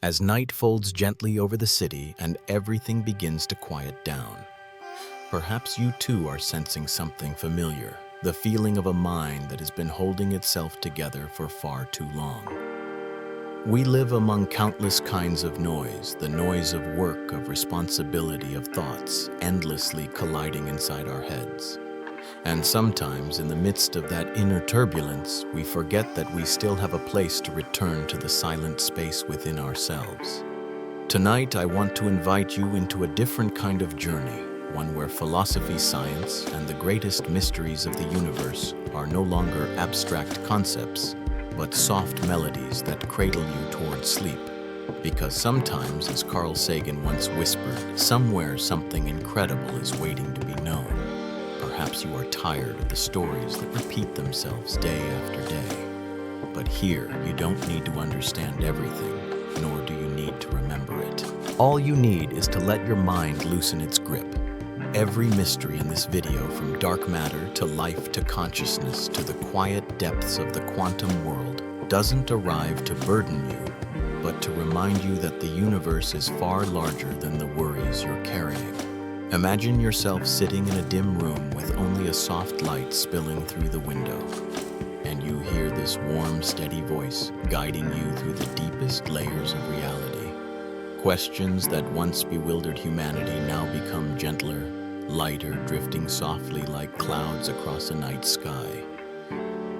as night folds gently over the city and everything begins to quiet down. Perhaps you too are sensing something familiar, the feeling of a mind that has been holding itself together for far too long. We live among countless kinds of noise, the noise of work, of responsibility, of thoughts, endlessly colliding inside our heads. And sometimes, in the midst of that inner turbulence, we forget that we still have a place to return to the silent space within ourselves. Tonight, I want to invite you into a different kind of journey, one where philosophy, science, and the greatest mysteries of the universe are no longer abstract concepts, but soft melodies that cradle you towards sleep. Because sometimes, as Carl Sagan once whispered, somewhere something incredible is waiting to be known. Perhaps you are tired of the stories that repeat themselves day after day. But here, you don't need to understand everything, nor do you need to remember it. All you need is to let your mind loosen its grip. Every mystery in this video, from dark matter to life to consciousness to the quiet depths of the quantum world, doesn't arrive to burden you, but to remind you that the universe is far larger than the worries you're carrying. Imagine yourself sitting in a dim room with only a soft light spilling through the window, and you hear this warm, steady voice guiding you through the deepest layers of reality. Questions that once bewildered humanity now become gentler, lighter, drifting softly like clouds across a night sky.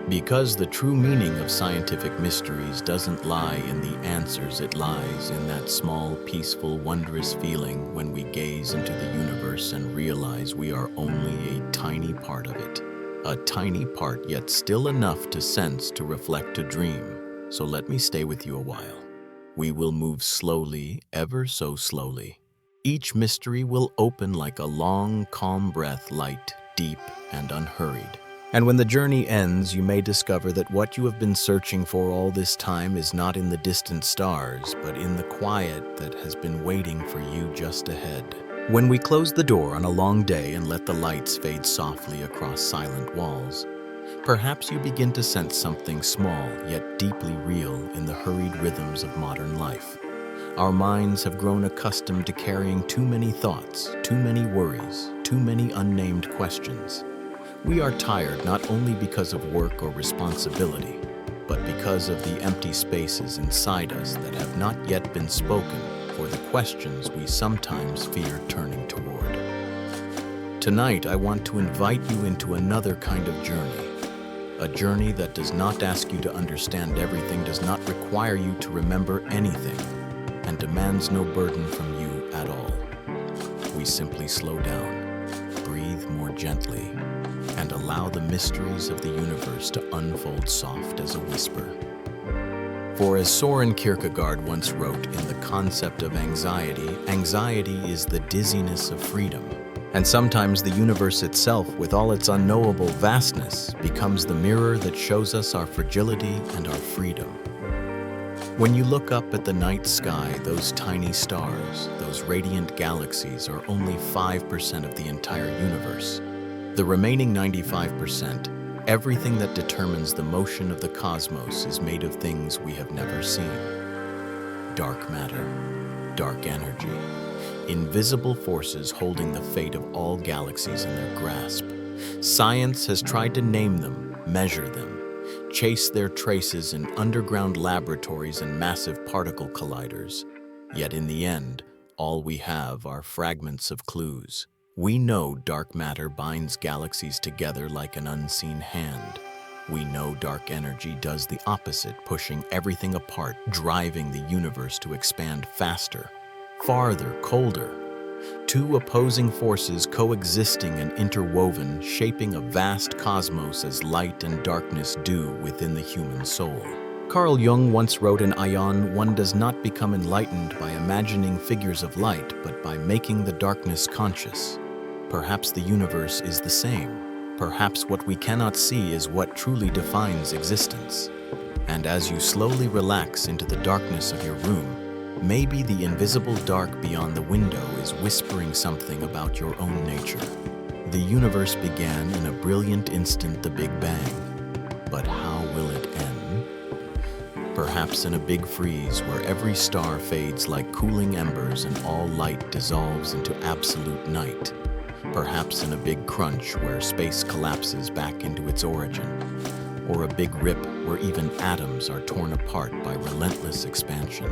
Because the true meaning of scientific mysteries doesn't lie in the answers, it lies in that small, peaceful, wondrous feeling when we gaze into the universe and realize we are only a tiny part of it. A tiny part, yet still enough to sense, to reflect, to dream. So let me stay with you a while. We will move slowly, ever so slowly. Each mystery will open like a long, calm breath, light, deep, and unhurried. And when the journey ends, you may discover that what you have been searching for all this time is not in the distant stars, but in the quiet that has been waiting for you just ahead. When we close the door on a long day and let the lights fade softly across silent walls, perhaps you begin to sense something small yet deeply real in the hurried rhythms of modern life. Our minds have grown accustomed to carrying too many thoughts, too many worries, too many unnamed questions. We are tired not only because of work or responsibility, but because of the empty spaces inside us that have not yet been spoken for the questions we sometimes fear turning toward. Tonight, I want to invite you into another kind of journey. A journey that does not ask you to understand everything, does not require you to remember anything, and demands no burden from you at all. We simply slow down, breathe more gently, and allow the mysteries of the universe to unfold soft as a whisper. For as Soren Kierkegaard once wrote in The Concept of Anxiety, anxiety is the dizziness of freedom. And sometimes the universe itself, with all its unknowable vastness, becomes the mirror that shows us our fragility and our freedom. When you look up at the night sky, those tiny stars, those radiant galaxies, are only 5% of the entire universe. The remaining 95%, everything that determines the motion of the cosmos, is made of things we have never seen. Dark matter, dark energy, invisible forces holding the fate of all galaxies in their grasp. Science has tried to name them, measure them, chase their traces in underground laboratories and massive particle colliders. Yet in the end, all we have are fragments of clues. We know dark matter binds galaxies together like an unseen hand. We know dark energy does the opposite, pushing everything apart, driving the universe to expand faster, farther, colder. Two opposing forces coexisting and interwoven, shaping a vast cosmos as light and darkness do within the human soul. Carl Jung once wrote in Ion, "One does not become enlightened by imagining figures of light, but by making the darkness conscious." Perhaps the universe is the same. Perhaps what we cannot see is what truly defines existence. And as you slowly relax into the darkness of your room, maybe the invisible dark beyond the window is whispering something about your own nature. The universe began in a brilliant instant, the Big Bang. But how will it end? Perhaps in a big freeze where every star fades like cooling embers and all light dissolves into absolute night. Perhaps in a big crunch where space collapses back into its origin. Or a big rip where even atoms are torn apart by relentless expansion.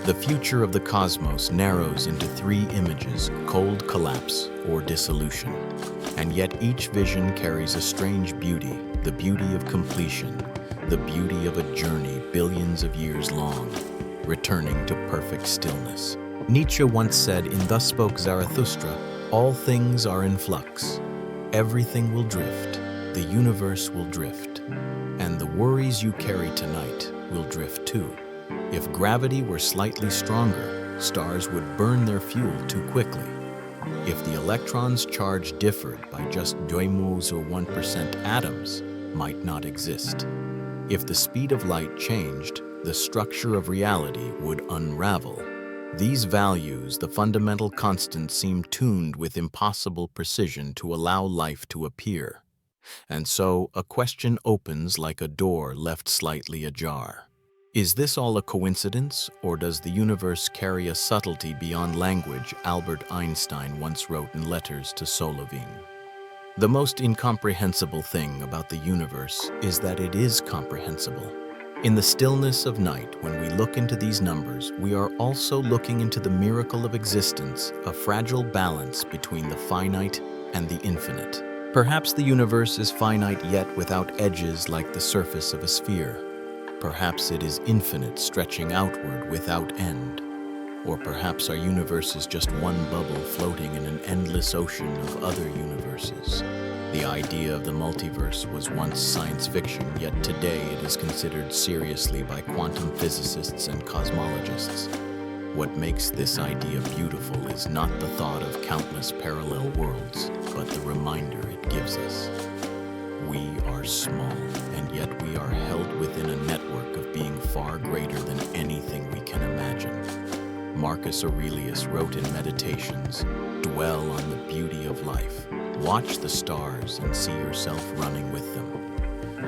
The future of the cosmos narrows into three images: cold collapse or dissolution. And yet each vision carries a strange beauty, the beauty of completion, the beauty of a journey billions of years long, returning to perfect stillness. Nietzsche once said in Thus Spoke Zarathustra, "All things are in flux. Everything will drift. The universe will drift. And the worries you carry tonight will drift too. If gravity were slightly stronger, stars would burn their fuel too quickly. If the electron's charge differed by just doimos or 1%, atoms might not exist. If the speed of light changed, the structure of reality would unravel. These values, the fundamental constants, seem tuned with impossible precision to allow life to appear. And so a question opens like a door left slightly ajar. Is this all a coincidence, or does the universe carry a subtlety beyond language Albert Einstein once wrote in Letters to Solovine? The most incomprehensible thing about the universe is that it is comprehensible. In the stillness of night, when we look into these numbers, we are also looking into the miracle of existence, a fragile balance between the finite and the infinite. Perhaps the universe is finite yet without edges like the surface of a sphere. Perhaps it is infinite, stretching outward without end. Or perhaps our universe is just one bubble floating in an endless ocean of other universes. The idea of the multiverse was once science fiction, yet today it is considered seriously by quantum physicists and cosmologists. What makes this idea beautiful is not the thought of countless parallel worlds, but the reminder it gives us. We are small, and yet we are held within a network of being far greater than anything we can imagine. Marcus Aurelius wrote in Meditations, "Dwell on the beauty of life. Watch the stars and see yourself running with them."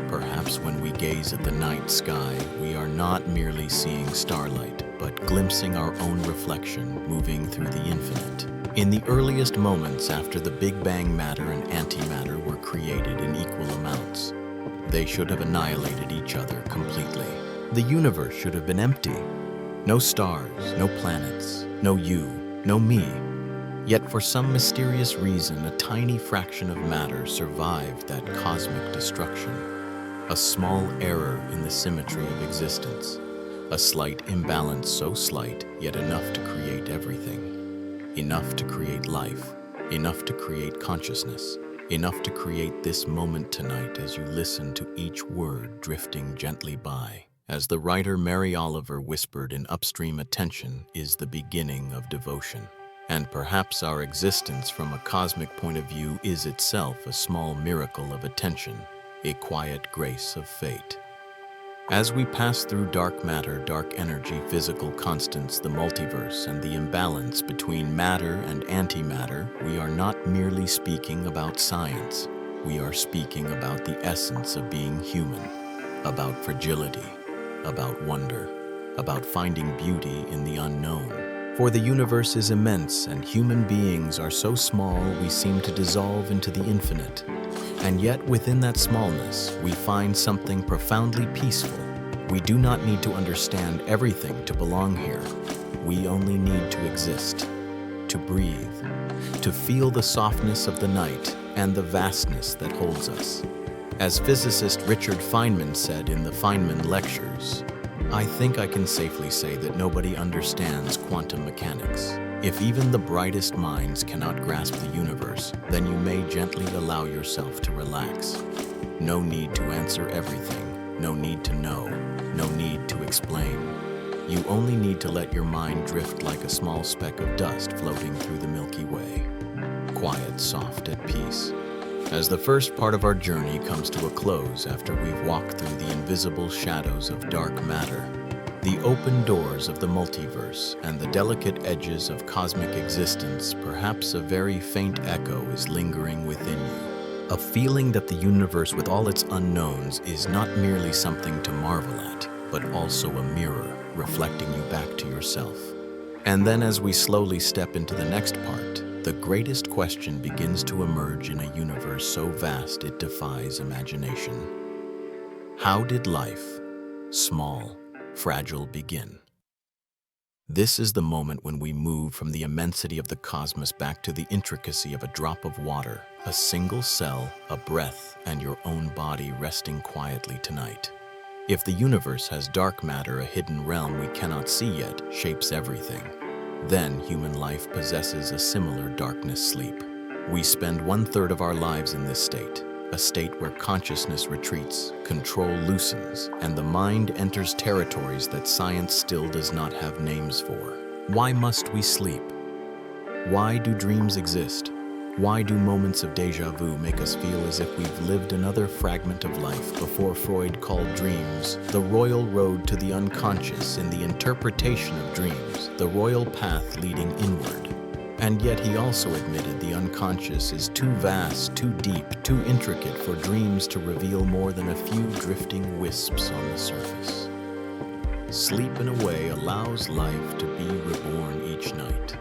Perhaps when we gaze at the night sky, we are not merely seeing starlight, but glimpsing our own reflection moving through the infinite. In the earliest moments after the Big Bang, matter and antimatter were created in equal amounts. They should have annihilated each other completely. The universe should have been empty. No stars, no planets, no you, no me. Yet for some mysterious reason, a tiny fraction of matter survived that cosmic destruction. A small error in the symmetry of existence. A slight imbalance, so slight, yet enough to create everything. Enough to create life. Enough to create consciousness. Enough to create this moment tonight as you listen to each word drifting gently by. As the writer Mary Oliver whispered in Upstream, attention is the beginning of devotion. And perhaps our existence from a cosmic point of view is itself a small miracle of attention, a quiet grace of fate. As we pass through dark matter, dark energy, physical constants, the multiverse, and the imbalance between matter and antimatter, we are not merely speaking about science. We are speaking about the essence of being human, about fragility, about wonder, about finding beauty in the unknown. For the universe is immense, and human beings are so small we seem to dissolve into the infinite. And yet within that smallness, we find something profoundly peaceful. We do not need to understand everything to belong here. We only need to exist, to breathe, to feel the softness of the night and the vastness that holds us. As physicist Richard Feynman said in the Feynman Lectures, "I think I can safely say that nobody understands quantum mechanics. If even the brightest minds cannot grasp the universe, then you may gently allow yourself to relax. No need to answer everything, no need to know, no need to explain. You only need to let your mind drift like a small speck of dust floating through the Milky Way. Quiet, soft, at peace." As the first part of our journey comes to a close after we've walked through the invisible shadows of dark matter, the open doors of the multiverse and the delicate edges of cosmic existence, perhaps a very faint echo is lingering within you. A feeling that the universe with all its unknowns is not merely something to marvel at. but also a mirror reflecting you back to yourself. And then as we slowly step into the next part, the greatest question begins to emerge in a universe so vast it defies imagination. How did life, small, fragile, begin? This is the moment when we move from the immensity of the cosmos back to the intricacy of a drop of water, a single cell, a breath, and your own body resting quietly tonight. If the universe has dark matter, a hidden realm we cannot see yet, shapes everything, then human life possesses a similar darkness sleep. We spend 1/3 of our lives in this state, a state where consciousness retreats, control loosens, and the mind enters territories that science still does not have names for. Why must we sleep? Why do dreams exist? Why do moments of déjà vu make us feel as if we've lived another fragment of life before Freud called dreams the royal road to the unconscious in the interpretation of dreams, the royal path leading inward? And yet he also admitted the unconscious is too vast, too deep, too intricate for dreams to reveal more than a few drifting wisps on the surface. Sleep, in a way, allows life to be reborn each night.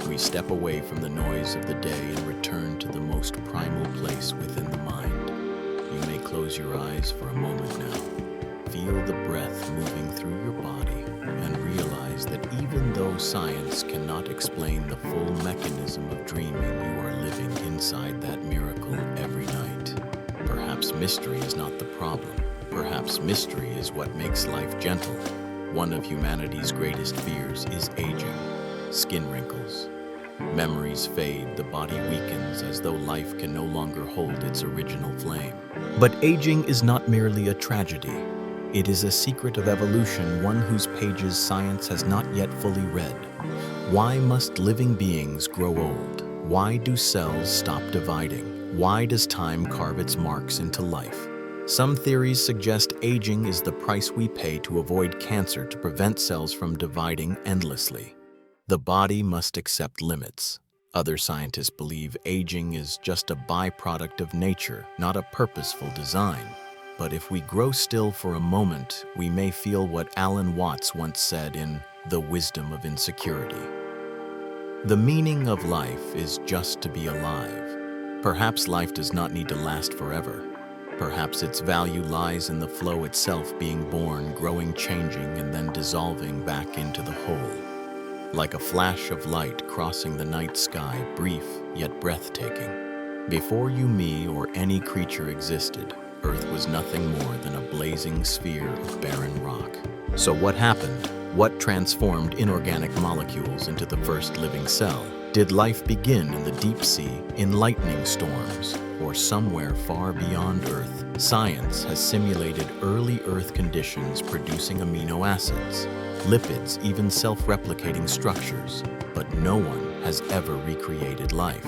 We step away from the noise of the day and return to the most primal place within the mind. You may close your eyes for a moment now. Feel the breath moving through your body and realize that even though science cannot explain the full mechanism of dreaming, you are living inside that miracle every night. Perhaps mystery is not the problem. Perhaps mystery is what makes life gentle. One of humanity's greatest fears is aging. Skin wrinkles. Memories fade, the body weakens as though life can no longer hold its original flame. But aging is not merely a tragedy. It is a secret of evolution, one whose pages science has not yet fully read. Why must living beings grow old? Why do cells stop dividing? Why does time carve its marks into life? Some theories suggest aging is the price we pay to avoid cancer, to prevent cells from dividing endlessly. The body must accept limits. Other scientists believe aging is just a byproduct of nature, not a purposeful design. But if we grow still for a moment, we may feel what Alan Watts once said in The Wisdom of Insecurity. The meaning of life is just to be alive. Perhaps life does not need to last forever. Perhaps its value lies in the flow itself, being born, growing, changing, and then dissolving back into the whole. Like a flash of light crossing the night sky, brief yet breathtaking. Before you, me, or any creature existed, Earth was nothing more than a blazing sphere of barren rock. So what happened? What transformed inorganic molecules into the first living cell? Did life begin in the deep sea, in lightning storms, or somewhere far beyond Earth? Science has simulated early Earth conditions, producing amino acids, lipids, even self-replicating structures, but no one has ever recreated life.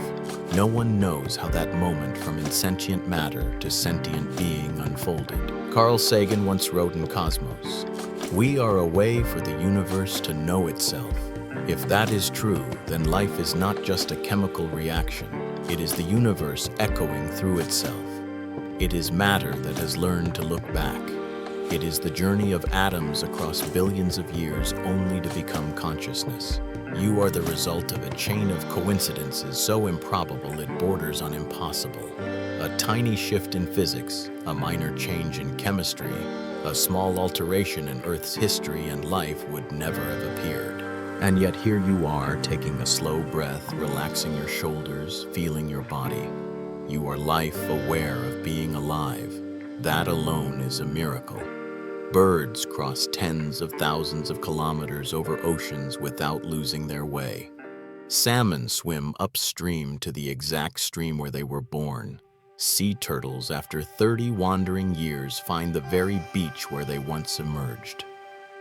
No one knows how that moment from insentient matter to sentient being unfolded. Carl Sagan once wrote in Cosmos, "We are a way for the universe to know itself." If that is true, then life is not just a chemical reaction. It is the universe echoing through itself. It is matter that has learned to look back. It is the journey of atoms across billions of years only to become consciousness. You are the result of a chain of coincidences so improbable it borders on impossible. A tiny shift in physics, a minor change in chemistry, a small alteration in Earth's history and life would never have appeared. And yet here you are, taking a slow breath, relaxing your shoulders, feeling your body. You are life, aware of being alive. That alone is a miracle. Birds cross tens of thousands of kilometers over oceans without losing their way. Salmon swim upstream to the exact stream where they were born. Sea turtles, after 30 wandering years, find the very beach where they once emerged.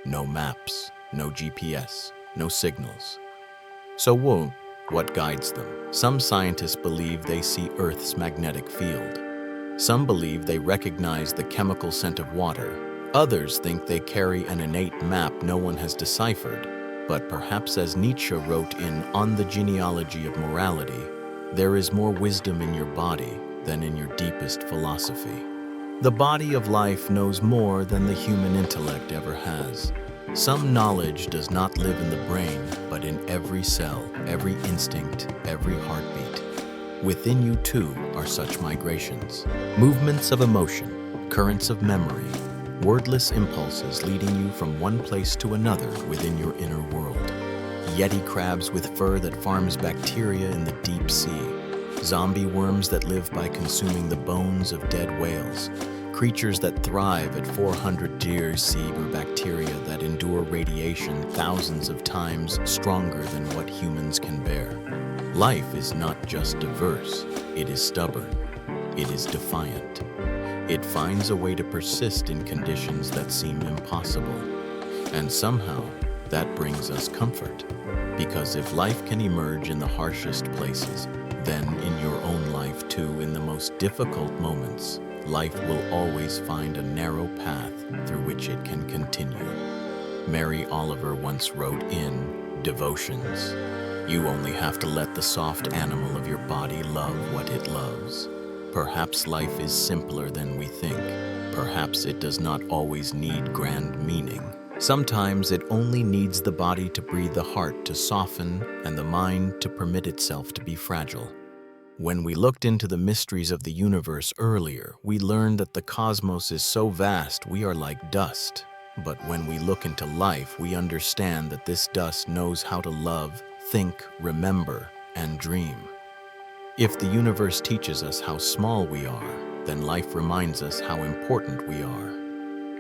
No maps, no GPS, no signals. So what guides them? Some scientists believe they see Earth's magnetic field. Some believe they recognize the chemical scent of water. Others think they carry an innate map no one has deciphered. But perhaps, as Nietzsche wrote in On the Genealogy of Morality, there is more wisdom in your body than in your deepest philosophy. The body of life knows more than the human intellect ever has. Some knowledge does not live in the brain, but in every cell, every instinct, every heartbeat. Within you too are such migrations, movements of emotion, currents of memory, wordless impulses leading you from one place to another within your inner world. Yeti crabs with fur that farms bacteria in the deep sea, zombie worms that live by consuming the bones of dead whales, creatures that thrive at 400 degrees C or bacteria that endure radiation thousands of times stronger than what humans can bear. Life is not just diverse, it is stubborn, it is defiant. It finds a way to persist in conditions that seem impossible. And somehow, that brings us comfort. Because if life can emerge in the harshest places, then in your own life too, in the most difficult moments, life will always find a narrow path through which it can continue. Mary Oliver once wrote in Devotions, "You only have to let the soft animal of your body love what it loves." Perhaps life is simpler than we think. Perhaps it does not always need grand meaning. Sometimes it only needs the body to breathe, the heart to soften, and the mind to permit itself to be fragile. When we looked into the mysteries of the universe earlier, we learned that the cosmos is so vast we are like dust. But when we look into life, we understand that this dust knows how to love, think, remember, and dream. If the universe teaches us how small we are, then life reminds us how important we are.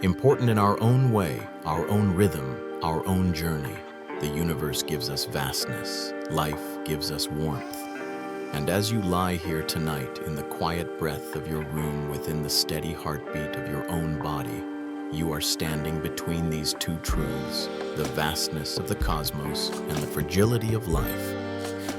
Important in our own way, our own rhythm, our own journey. The universe gives us vastness. Life gives us warmth. And as you lie here tonight in the quiet breath of your room within the steady heartbeat of your own body, you are standing between these two truths, the vastness of the cosmos and the fragility of life.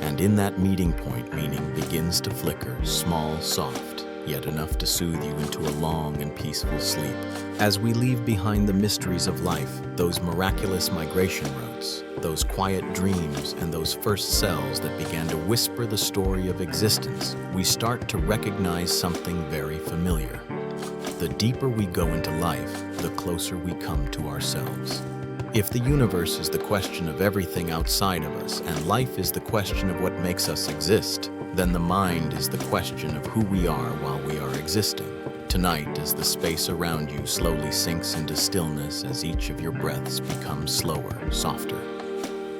And in that meeting point, meaning begins to flicker, small, soft, yet enough to soothe you into a long and peaceful sleep. As we leave behind the mysteries of life, those miraculous migration routes, those quiet dreams, and those first cells that began to whisper the story of existence, we start to recognize something very familiar. The deeper we go into life, the closer we come to ourselves. If the universe is the question of everything outside of us, and life is the question of what makes us exist, then the mind is the question of who we are while we are existing. Tonight, as the space around you slowly sinks into stillness as each of your breaths becomes slower, softer,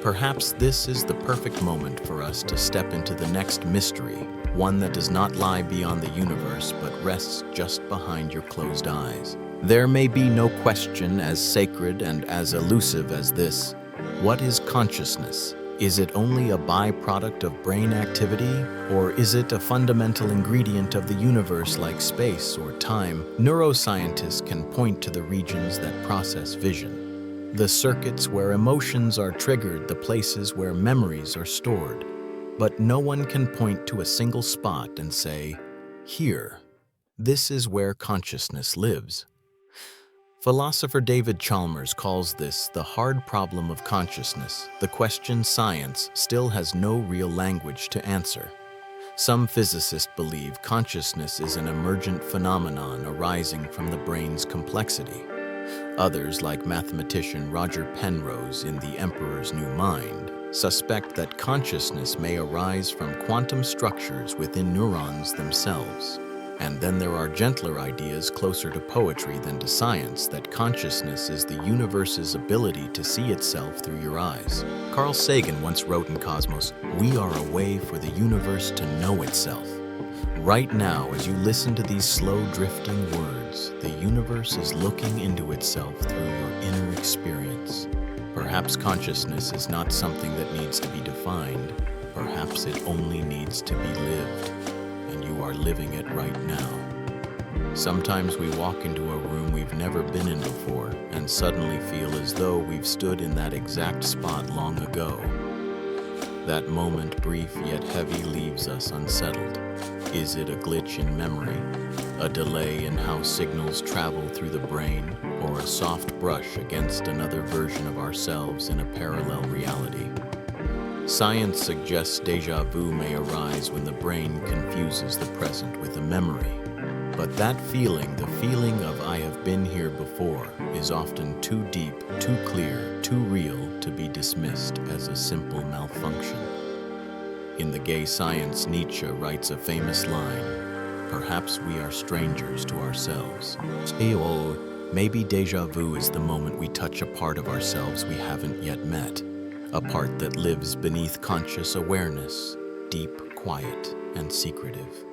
perhaps this is the perfect moment for us to step into the next mystery, one that does not lie beyond the universe but rests just behind your closed eyes. There may be no question as sacred and as elusive as this. What is consciousness? Is it only a byproduct of brain activity, or is it a fundamental ingredient of the universe like space or time? Neuroscientists can point to the regions that process vision, the circuits where emotions are triggered, the places where memories are stored. But no one can point to a single spot and say, "Here, this is where consciousness lives." Philosopher David Chalmers calls this the hard problem of consciousness, the question science still has no real language to answer. Some physicists believe consciousness is an emergent phenomenon arising from the brain's complexity. Others, like mathematician Roger Penrose in The Emperor's New Mind, suspect that consciousness may arise from quantum structures within neurons themselves. And then there are gentler ideas closer to poetry than to science that consciousness is the universe's ability to see itself through your eyes. Carl Sagan once wrote in Cosmos, "We are a way for the universe to know itself." Right now, as you listen to these slow drifting words, the universe is looking into itself through your inner experience. Perhaps consciousness is not something that needs to be defined. Perhaps it only needs to be lived. You are living it right now. Sometimes we walk into a room we've never been in before and suddenly feel as though we've stood in that exact spot long ago. That moment, brief yet heavy, leaves us unsettled. Is it a glitch in memory, a delay in how signals travel through the brain, or a soft brush against another version of ourselves in a parallel reality? Science suggests déjà vu may arise when the brain confuses the present with a memory. But that feeling, the feeling of "I have been here before," is often too deep, too clear, too real to be dismissed as a simple malfunction. In The Gay Science, Nietzsche writes a famous line, "Perhaps we are strangers to ourselves." Maybe déjà vu is the moment we touch a part of ourselves we haven't yet met, a part that lives beneath conscious awareness, deep, quiet, and secretive.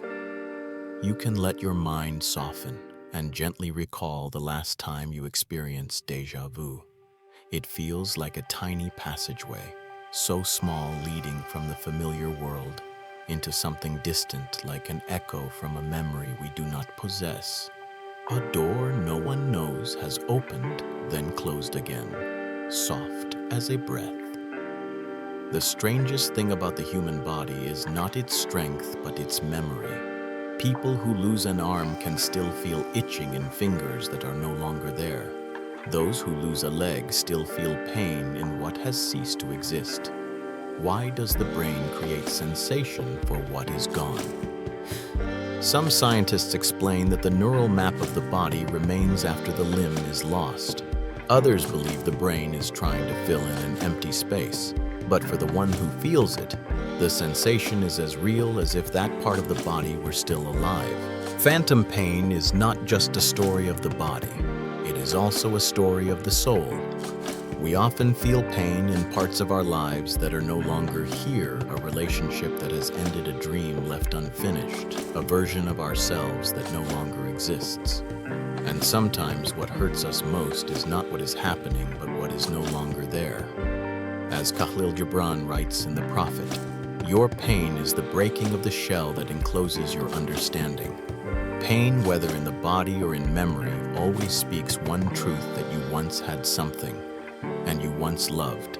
You can let your mind soften and gently recall the last time you experienced déjà vu. It feels like a tiny passageway, so small, leading from the familiar world into something distant, like an echo from a memory we do not possess. A door no one knows has opened, then closed again, soft as a breath. The strangest thing about the human body is not its strength, but its memory. People who lose an arm can still feel itching in fingers that are no longer there. Those who lose a leg still feel pain in what has ceased to exist. Why does the brain create sensation for what is gone? Some scientists explain that the neural map of the body remains after the limb is lost. Others believe the brain is trying to fill in an empty space. But for the one who feels it, the sensation is as real as if that part of the body were still alive. Phantom pain is not just a story of the body. It is also a story of the soul. We often feel pain in parts of our lives that are no longer here, a relationship that has ended, a dream left unfinished, a version of ourselves that no longer exists. And sometimes what hurts us most is not what is happening, but what is no longer there. As Khalil Gibran writes in The Prophet, "Your pain is the breaking of the shell that encloses your understanding." Pain, whether in the body or in memory, always speaks one truth, that you once had something, and you once loved.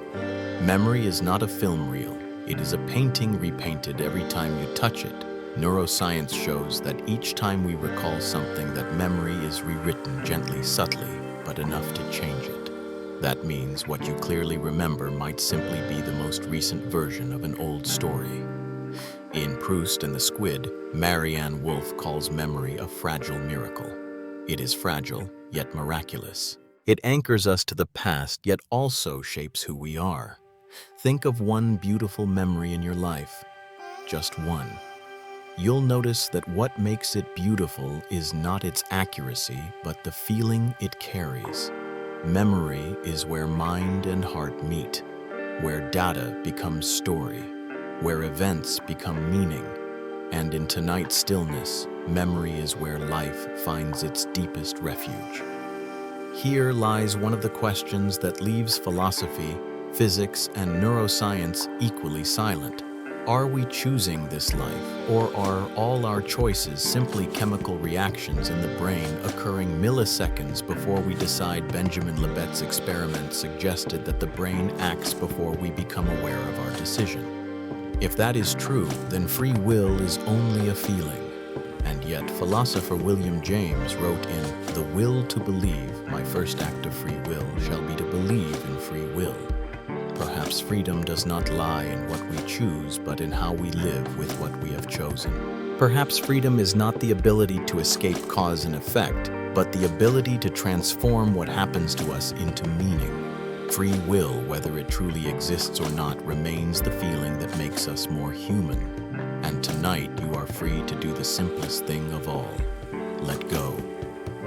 Memory is not a film reel. It is a painting repainted every time you touch it. Neuroscience shows that each time we recall something, that memory is rewritten gently, subtly, but enough to change it. That means what you clearly remember might simply be the most recent version of an old story. In Proust and the Squid, Marianne Wolfe calls memory a fragile miracle. It is fragile, yet miraculous. It anchors us to the past, yet also shapes who we are. Think of one beautiful memory in your life, just one. You'll notice that what makes it beautiful is not its accuracy, but the feeling it carries. Memory is where mind and heart meet, where data becomes story, where events become meaning. And in tonight's stillness, memory is where life finds its deepest refuge. Here lies one of the questions that leaves philosophy, physics, and neuroscience equally silent. Are we choosing this life, or are all our choices simply chemical reactions in the brain occurring milliseconds before we decide? Benjamin Libet's experiment suggested that the brain acts before we become aware of our decision. If that is true, then free will is only a feeling. And yet, philosopher William James wrote in The Will to Believe, "My first act of free will shall be to believe in free will." Perhaps freedom does not lie in what we choose, but in how we live with what we have chosen. Perhaps freedom is not the ability to escape cause and effect, but the ability to transform what happens to us into meaning. Free will, whether it truly exists or not, remains the feeling that makes us more human. And tonight, you are free to do the simplest thing of all: let go.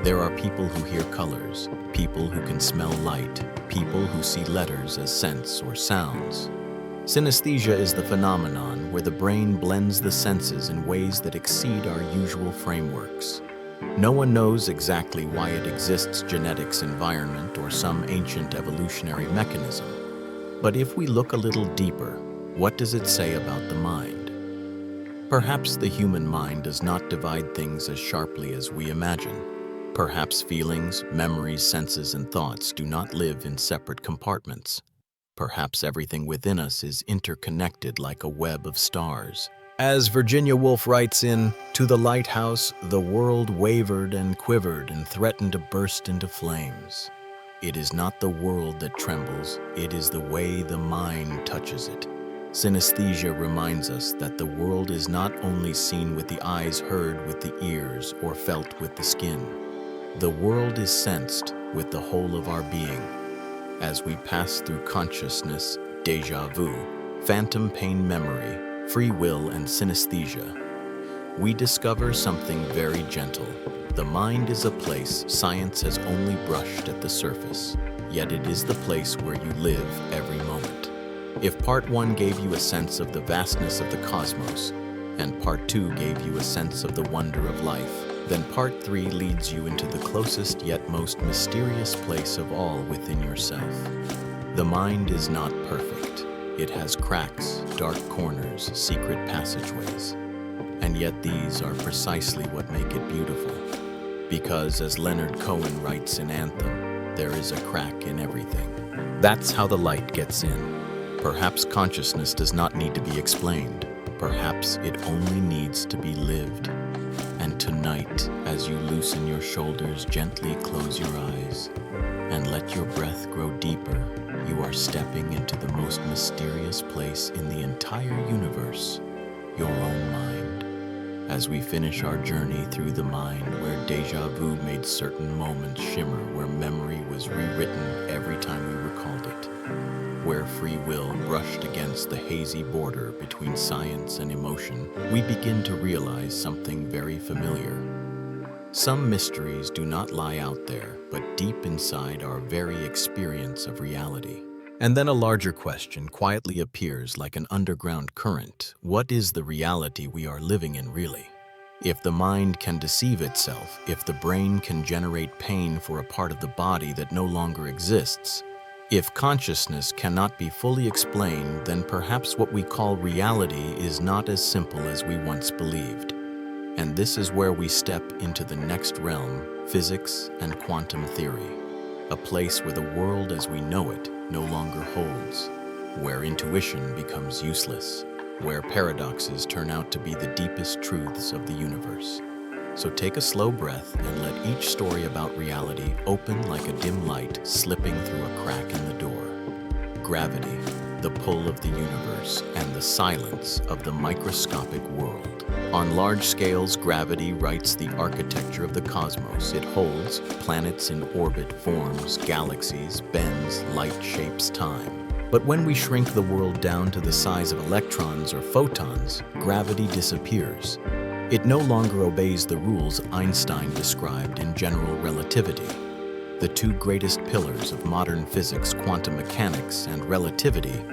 There are people who hear colors, people who can smell light, people who see letters as scents or sounds. Synesthesia is the phenomenon where the brain blends the senses in ways that exceed our usual frameworks. No one knows exactly why it exists, genetics, environment, or some ancient evolutionary mechanism. But if we look a little deeper, what does it say about the mind? Perhaps the human mind does not divide things as sharply as we imagine. Perhaps feelings, memories, senses, and thoughts do not live in separate compartments. Perhaps everything within us is interconnected like a web of stars. As Virginia Woolf writes in To the Lighthouse, the world wavered and quivered and threatened to burst into flames. It is not the world that trembles, it is the way the mind touches it. Synesthesia reminds us that the world is not only seen with the eyes, heard with the ears, or felt with the skin. The world is sensed with the whole of our being. As we pass through consciousness, déjà vu, phantom pain memory, free will, and synesthesia, we discover something very gentle. The mind is a place science has only brushed at the surface, yet it is the place where you live every moment. If Part 1 gave you a sense of the vastness of the cosmos, and Part 2 gave you a sense of the wonder of life, then Part 3 leads you into the closest yet most mysterious place of all within yourself. The mind is not perfect. It has cracks, dark corners, secret passageways. And yet these are precisely what make it beautiful. Because, as Leonard Cohen writes in Anthem, there is a crack in everything. That's how the light gets in. Perhaps consciousness does not need to be explained. Perhaps it only needs to be lived. And tonight, as you loosen your shoulders, gently close your eyes and let your breath grow deeper, you are stepping into the most mysterious place in the entire universe, your own mind. As we finish our journey through the mind, where déjà vu made certain moments shimmer, where memory was rewritten every time we recalled it, where free will brushed against the hazy border between science and emotion, we begin to realize something very familiar. Some mysteries do not lie out there, but deep inside our very experience of reality. And then a larger question quietly appears like an underground current. What is the reality we are living in really? If the mind can deceive itself, if the brain can generate pain for a part of the body that no longer exists, if consciousness cannot be fully explained, then perhaps what we call reality is not as simple as we once believed. And this is where we step into the next realm, physics and quantum theory, a place where the world as we know it no longer holds, where intuition becomes useless, where paradoxes turn out to be the deepest truths of the universe. So take a slow breath and let each story about reality open like a dim light slipping through a crack in the door. Gravity, the pull of the universe, and the silence of the microscopic world. On large scales, gravity writes the architecture of the cosmos. It holds planets in orbit, forms galaxies, bends, light shapes time. But when we shrink the world down to the size of electrons or photons, gravity disappears. It no longer obeys the rules Einstein described in general relativity. The two greatest pillars of modern physics, quantum mechanics and relativity,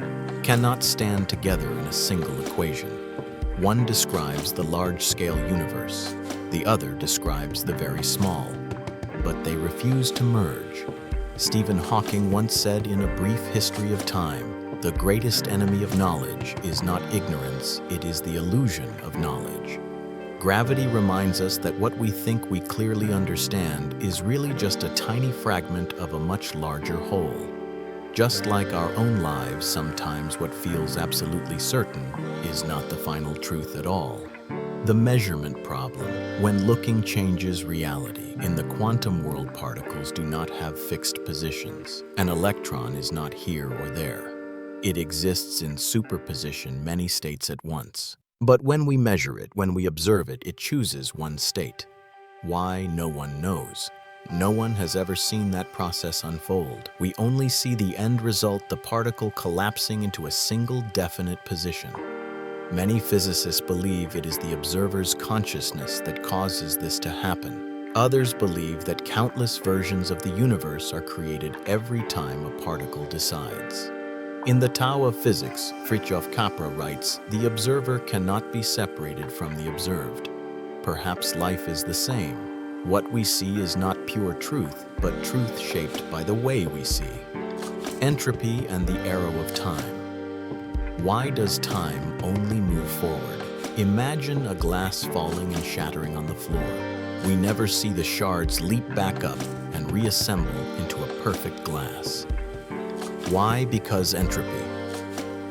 cannot stand together in a single equation. One describes the large-scale universe, the other describes the very small. But they refuse to merge. Stephen Hawking once said in A Brief History of Time, "The greatest enemy of knowledge is not ignorance, it is the illusion of knowledge." Gravity reminds us that what we think we clearly understand is really just a tiny fragment of a much larger whole. Just like our own lives, sometimes what feels absolutely certain is not the final truth at all. The measurement problem. When looking changes reality. In the quantum world, particles do not have fixed positions. An electron is not here or there. It exists in superposition, many states at once. But when we measure it, when we observe it, it chooses one state. Why, no one knows. No one has ever seen that process unfold. We only see the end result, the particle collapsing into a single definite position. Many physicists believe it is the observer's consciousness that causes this to happen. Others believe that countless versions of the universe are created every time a particle decides. In the Tao of Physics, Fritjof Capra writes, "The observer cannot be separated from the observed." Perhaps life is the same. What we see is not pure truth, but truth shaped by the way we see. Entropy and the arrow of time. Why does time only move forward? Imagine a glass falling and shattering on the floor. We never see the shards leap back up and reassemble into a perfect glass. Why? Because entropy.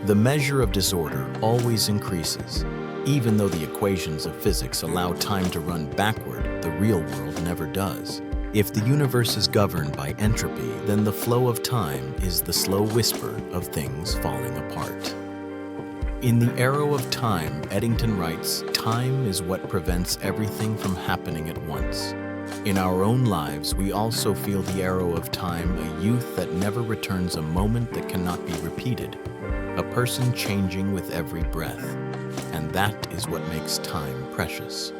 The measure of disorder always increases. Even though the equations of physics allow time to run backward, the real world never does. If the universe is governed by entropy, then the flow of time is the slow whisper of things falling apart. In The Arrow of Time, Eddington writes, "Time is what prevents everything from happening at once." In our own lives, we also feel the arrow of time, a youth that never returns, a moment that cannot be repeated, a person changing with every breath. And that is what makes time precious.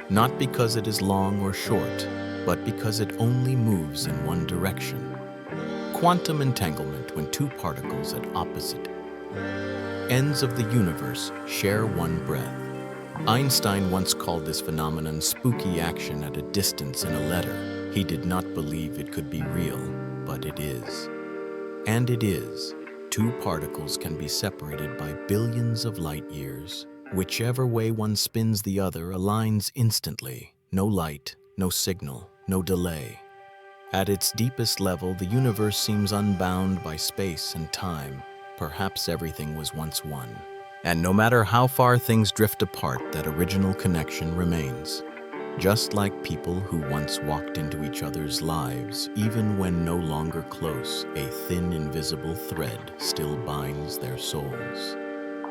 Not because it is long or short, but because it only moves in one direction. Quantum entanglement, when two particles at opposite ends of the universe share one breath. Einstein once called this phenomenon spooky action at a distance in a letter. He did not believe it could be real, but it is. And it is. Two particles can be separated by billions of light years. Whichever way one spins, the other aligns instantly. No light, no signal, no delay. At its deepest level, the universe seems unbound by space and time. Perhaps everything was once one. And no matter how far things drift apart, that original connection remains. Just like people who once walked into each other's lives, even when no longer close, a thin, invisible thread still binds their souls.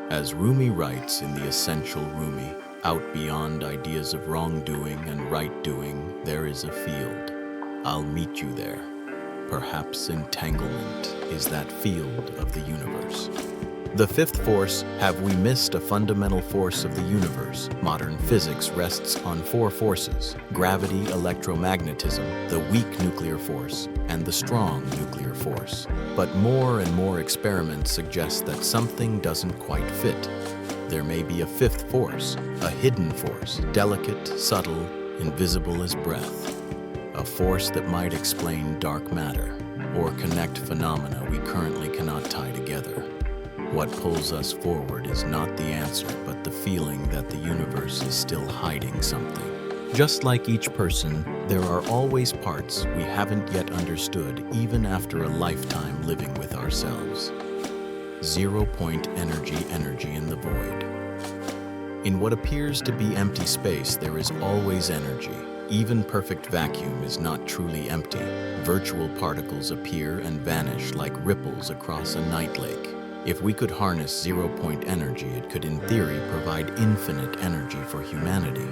As Rumi writes in The Essential Rumi, out beyond ideas of wrongdoing and right doing, there is a field. I'll meet you there. Perhaps entanglement is that field of the universe. The fifth force, have we missed a fundamental force of the universe? Modern physics rests on four forces: gravity, electromagnetism, the weak nuclear force, and the strong nuclear force. But more and more experiments suggest that something doesn't quite fit. There may be a fifth force, a hidden force, delicate, subtle, invisible as breath. A force that might explain dark matter or connect phenomena we currently cannot tie together. What pulls us forward is not the answer, but the feeling that the universe is still hiding something. Just like each person, there are always parts we haven't yet understood, even after a lifetime living with ourselves. 0-point energy in the void. In what appears to be empty space, there is always energy. Even perfect vacuum is not truly empty. Virtual particles appear and vanish like ripples across a night lake. If we could harness 0-point energy, it could in theory provide infinite energy for humanity.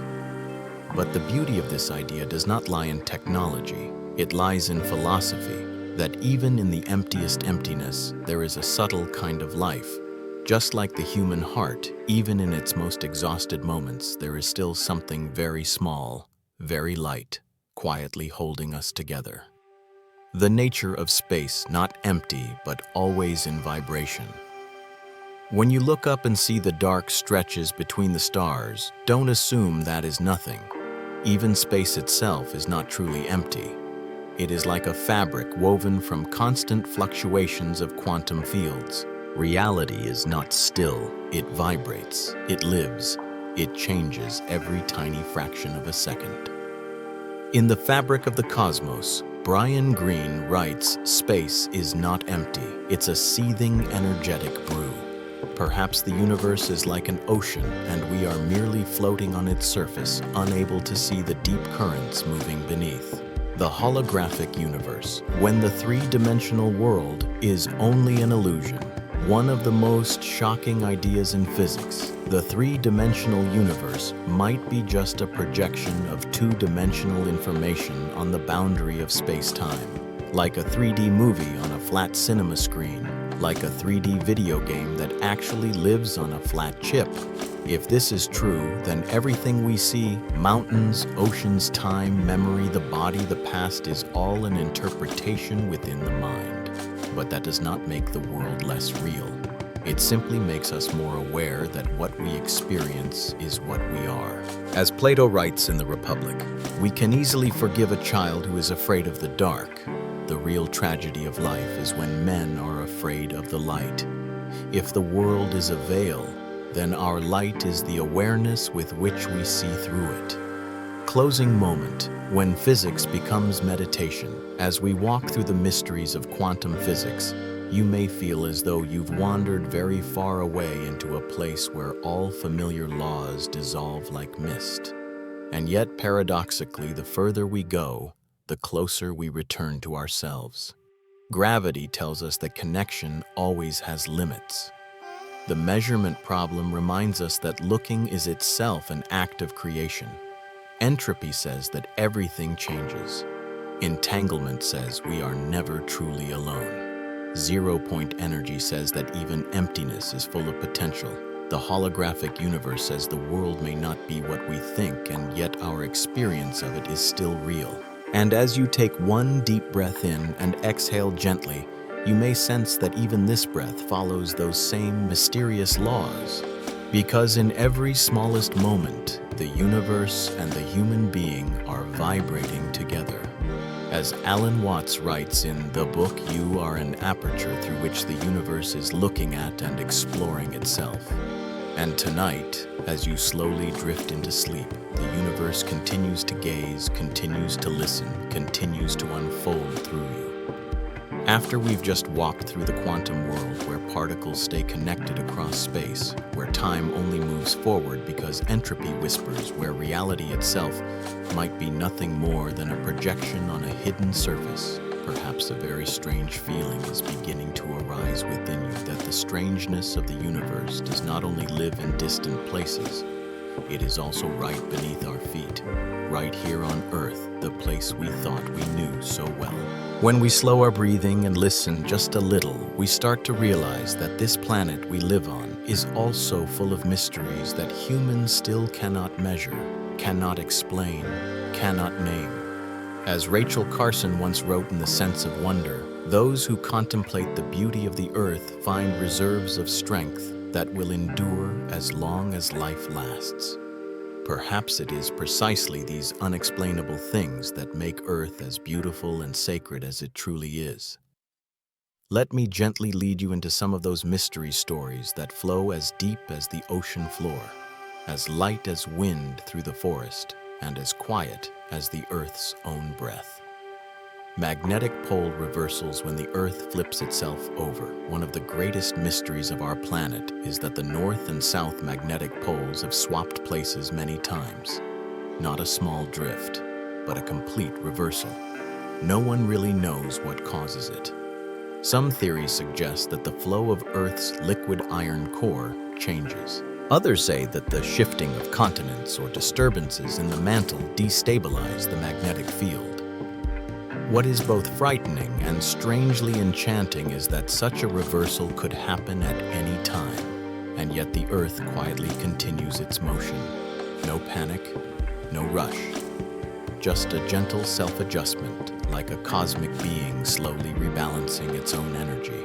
But the beauty of this idea does not lie in technology. It lies in philosophy, that even in the emptiest emptiness, there is a subtle kind of life. Just like the human heart, even in its most exhausted moments, there is still something very small, very light, quietly holding us together. The nature of space, not empty, but always in vibration. When you look up and see the dark stretches between the stars, don't assume that is nothing. Even space itself is not truly empty. It is like a fabric woven from constant fluctuations of quantum fields. Reality is not still. It vibrates, it lives, it changes every tiny fraction of a second. In The Fabric of the Cosmos, Brian Greene writes, "Space is not empty. It's a seething, energetic brew. Perhaps the universe is like an ocean, and we are merely floating on its surface, unable to see the deep currents moving beneath." The holographic universe, when the three-dimensional world is only an illusion. One of the most shocking ideas in physics, the three-dimensional universe might be just a projection of two-dimensional information on the boundary of space-time, like a 3D movie on a flat cinema screen, like a 3D video game that actually lives on a flat chip. If this is true, then everything we see, mountains, oceans, time, memory, the body, the past, is all an interpretation within the mind. But that does not make the world less real. It simply makes us more aware that what we experience is what we are. As Plato writes in The Republic, we can easily forgive a child who is afraid of the dark. The real tragedy of life is when men are afraid of the light. If the world is a veil, then our light is the awareness with which we see through it. Closing moment, when physics becomes meditation. As we walk through the mysteries of quantum physics, you may feel as though you've wandered very far away into a place where all familiar laws dissolve like mist. And yet, paradoxically, the further we go, the closer we return to ourselves. Gravity tells us that connection always has limits. The measurement problem reminds us that looking is itself an act of creation. Entropy says that everything changes. Entanglement says we are never truly alone. Zero-point energy says that even emptiness is full of potential. The holographic universe says the world may not be what we think, and yet our experience of it is still real. And as you take one deep breath in and exhale gently, you may sense that even this breath follows those same mysterious laws. Because in every smallest moment, the universe and the human being are vibrating together. As Alan Watts writes in the book, you are an aperture through which the universe is looking at and exploring itself. And tonight, as you slowly drift into sleep, the universe continues to gaze, continues to listen, continues to unfold through you. After we've just walked through the quantum world where particles stay connected across space, where time only moves forward because entropy whispers, where reality itself might be nothing more than a projection on a hidden surface, perhaps a very strange feeling is beginning to arise within you that the strangeness of the universe does not only live in distant places, it is also right beneath our feet, right here on Earth, the place we thought we knew so well. When we slow our breathing and listen just a little, we start to realize that this planet we live on is also full of mysteries that humans still cannot measure, cannot explain, cannot name. As Rachel Carson once wrote in The Sense of Wonder, those who contemplate the beauty of the earth find reserves of strength that will endure as long as life lasts. Perhaps it is precisely these unexplainable things that make Earth as beautiful and sacred as it truly is. Let me gently lead you into some of those mystery stories that flow as deep as the ocean floor, as light as wind through the forest, and as quiet as the Earth's own breath. Magnetic pole reversals when the Earth flips itself over. One of the greatest mysteries of our planet is that the north and south magnetic poles have swapped places many times. Not a small drift, but a complete reversal. No one really knows what causes it. Some theories suggest that the flow of Earth's liquid iron core changes. Others say that the shifting of continents or disturbances in the mantle destabilize the magnetic field. What is both frightening and strangely enchanting is that such a reversal could happen at any time, and yet the Earth quietly continues its motion. No panic, no rush. Just a gentle self-adjustment, like a cosmic being slowly rebalancing its own energy.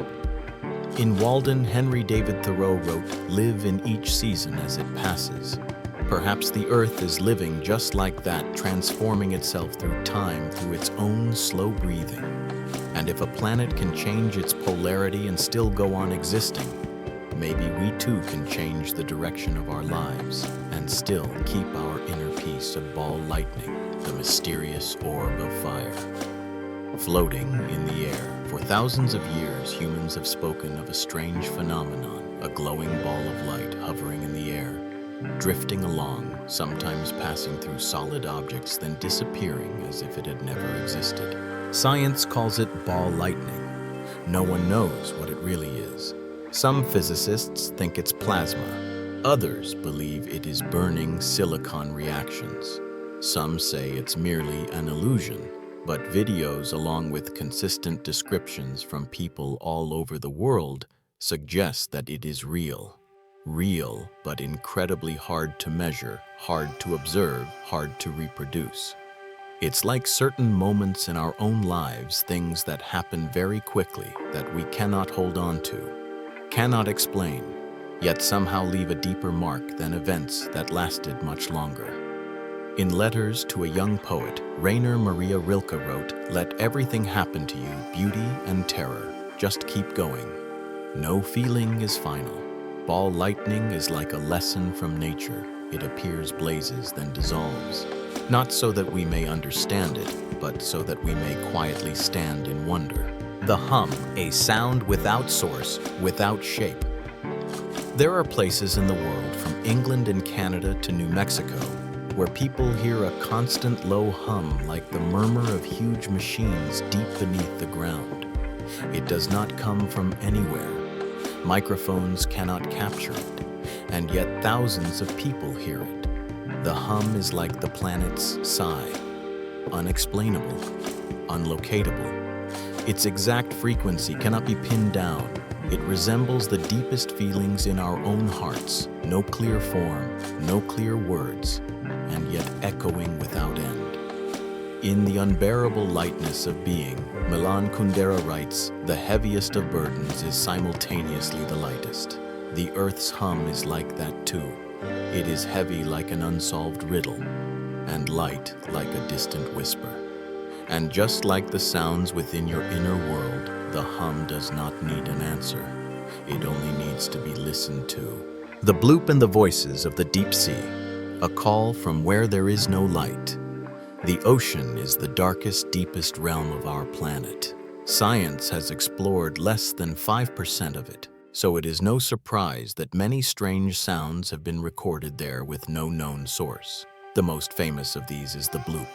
In Walden, Henry David Thoreau wrote, "Live in each season as it passes." Perhaps the Earth is living just like that, transforming itself through time, through its own slow breathing. And if a planet can change its polarity and still go on existing, maybe we too can change the direction of our lives and still keep our inner peace of ball lightning, the mysterious orb of fire. Floating in the air. For thousands of years, humans have spoken of a strange phenomenon, a glowing ball of light hovering in the air, drifting along, sometimes passing through solid objects, then disappearing as if it had never existed. Science calls it ball lightning. No one knows what it really is. Some physicists think it's plasma. Others believe it is burning silicon reactions. Some say it's merely an illusion. But videos, along with consistent descriptions from people all over the world, suggest that it is real. Real, but incredibly hard to measure, hard to observe, hard to reproduce. It's like certain moments in our own lives, things that happen very quickly, that we cannot hold on to, cannot explain, yet somehow leave a deeper mark than events that lasted much longer. In Letters to a Young Poet, Rainer Maria Rilke wrote, "Let everything happen to you, beauty and terror. Just keep going. No feeling is final. Ball lightning is like a lesson from nature. It appears, blazes, then dissolves. Not so that we may understand it, but so that we may quietly stand in wonder." The hum, a sound without source, without shape. There are places in the world, from England and Canada to New Mexico, where people hear a constant low hum like the murmur of huge machines deep beneath the ground. It does not come from anywhere. Microphones cannot capture it, and yet thousands of people hear it. The hum is like the planet's sigh, unexplainable, unlocatable. Its exact frequency cannot be pinned down. It resembles the deepest feelings in our own hearts, no clear form, no clear words, and yet echoing without end. In the unbearable lightness of being, Milan Kundera writes, the heaviest of burdens is simultaneously the lightest. The earth's hum is like that too. It is heavy like an unsolved riddle, and light like a distant whisper. And just like the sounds within your inner world, the hum does not need an answer. It only needs to be listened to. The bloop and the voices of the deep sea, a call from where there is no light. The ocean is the darkest, deepest realm of our planet. Science has explored less than 5% of it, so it is no surprise that many strange sounds have been recorded there with no known source. The most famous of these is the bloop.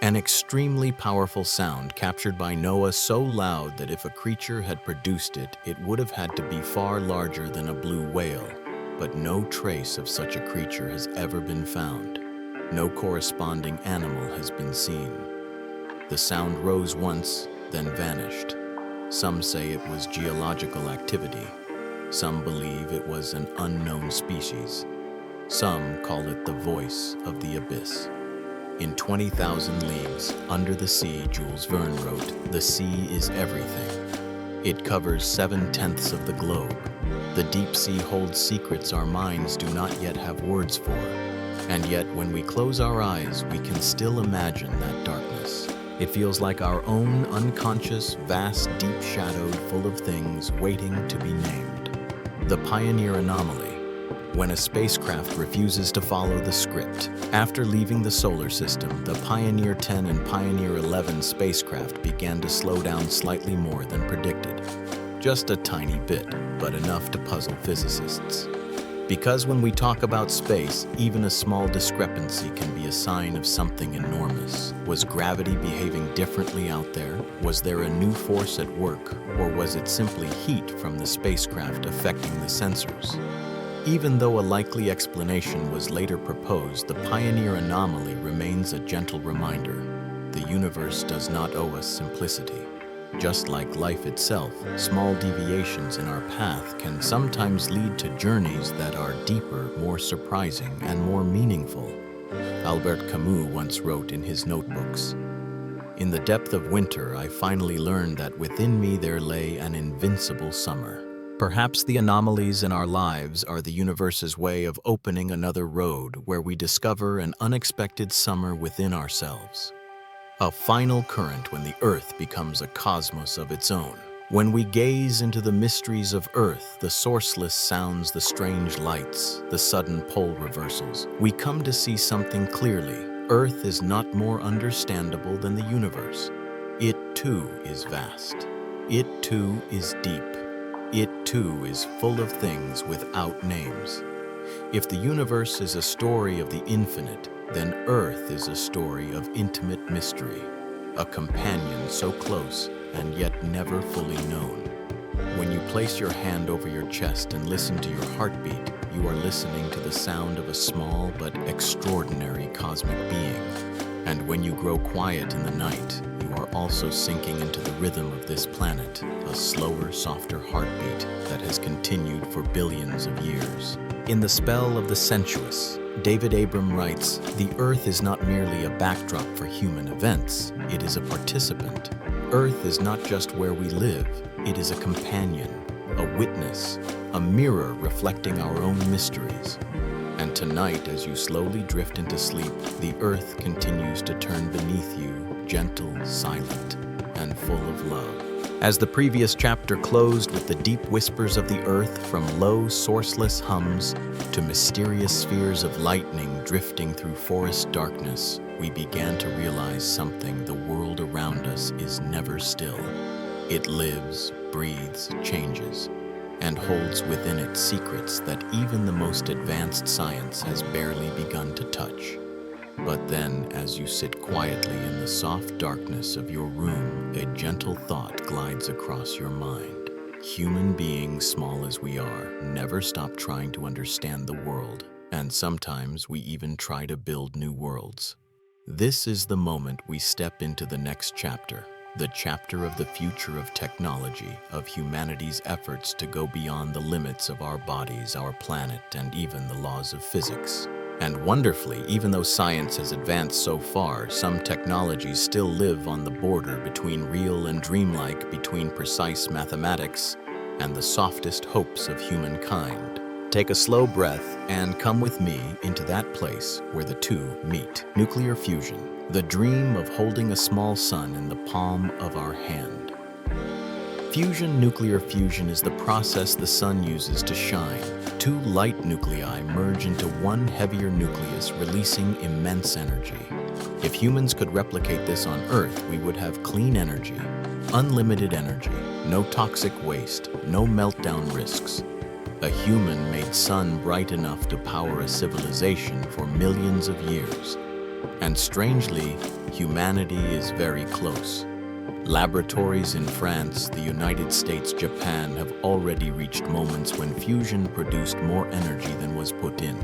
An extremely powerful sound captured by NOAA so loud that if a creature had produced it, it would have had to be far larger than a blue whale. But no trace of such a creature has ever been found. No corresponding animal has been seen. The sound rose once, then vanished. Some say it was geological activity. Some believe it was an unknown species. Some call it the voice of the abyss. In 20,000 Leagues Under the Sea, Jules Verne wrote, the sea is everything. It covers 7/10 of the globe. The deep sea holds secrets our minds do not yet have words for. And yet, when we close our eyes, we can still imagine that darkness. It feels like our own unconscious, vast, deep shadowed, full of things waiting to be named. The Pioneer Anomaly. When a spacecraft refuses to follow the script. After leaving the solar system, the Pioneer 10 and Pioneer 11 spacecraft began to slow down slightly more than predicted. Just a tiny bit, but enough to puzzle physicists. Because when we talk about space, even a small discrepancy can be a sign of something enormous. Was gravity behaving differently out there? Was there a new force at work? Or was it simply heat from the spacecraft affecting the sensors? Even though a likely explanation was later proposed, the Pioneer Anomaly remains a gentle reminder. The universe does not owe us simplicity. Just like life itself, small deviations in our path can sometimes lead to journeys that are deeper, more surprising, and more meaningful. Albert Camus once wrote in his notebooks, "In the depth of winter, I finally learned that within me there lay an invincible summer." Perhaps the anomalies in our lives are the universe's way of opening another road where we discover an unexpected summer within ourselves. A final current when the earth becomes a cosmos of its own. When we gaze into the mysteries of earth, the sourceless sounds, the strange lights, the sudden pole reversals, we come to see something clearly. Earth is not more understandable than the universe. It too is vast. It too is deep. It too is full of things without names. If the universe is a story of the infinite, then Earth is a story of intimate mystery, a companion so close and yet never fully known. When you place your hand over your chest and listen to your heartbeat, you are listening to the sound of a small but extraordinary cosmic being. And when you grow quiet in the night, you are also sinking into the rhythm of this planet, a slower, softer heartbeat that has continued for billions of years. In The Spell of the Sensuous, David Abram writes, "The Earth is not merely a backdrop for human events, it is a participant. Earth is not just where we live, it is a companion, a witness, a mirror reflecting our own mysteries. And tonight, as you slowly drift into sleep, the Earth continues to turn beneath you, gentle, silent, and full of love." As the previous chapter closed with the deep whispers of the earth, from low, sourceless hums to mysterious spheres of lightning drifting through forest darkness, we began to realize something: the world around us is never still. It lives, breathes, changes, and holds within it secrets that even the most advanced science has barely begun to touch. But then, as you sit quietly in the soft darkness of your room, a gentle thought glides across your mind. Human beings, small as we are, never stop trying to understand the world, and sometimes we even try to build new worlds. This is the moment we step into the next chapter, the chapter of the future of technology, of humanity's efforts to go beyond the limits of our bodies, our planet, and even the laws of physics. And wonderfully, even though science has advanced so far, some technologies still live on the border between real and dreamlike, between precise mathematics and the softest hopes of humankind. Take a slow breath and come with me into that place where the two meet. Nuclear fusion, the dream of holding a small sun in the palm of our hand. Nuclear fusion is the process the sun uses to shine. Two light nuclei merge into one heavier nucleus, releasing immense energy. If humans could replicate this on Earth, we would have clean energy, unlimited energy, no toxic waste, no meltdown risks. A human-made sun bright enough to power a civilization for millions of years. And strangely, humanity is very close. Laboratories in France, the United States, Japan have already reached moments when fusion produced more energy than was put in.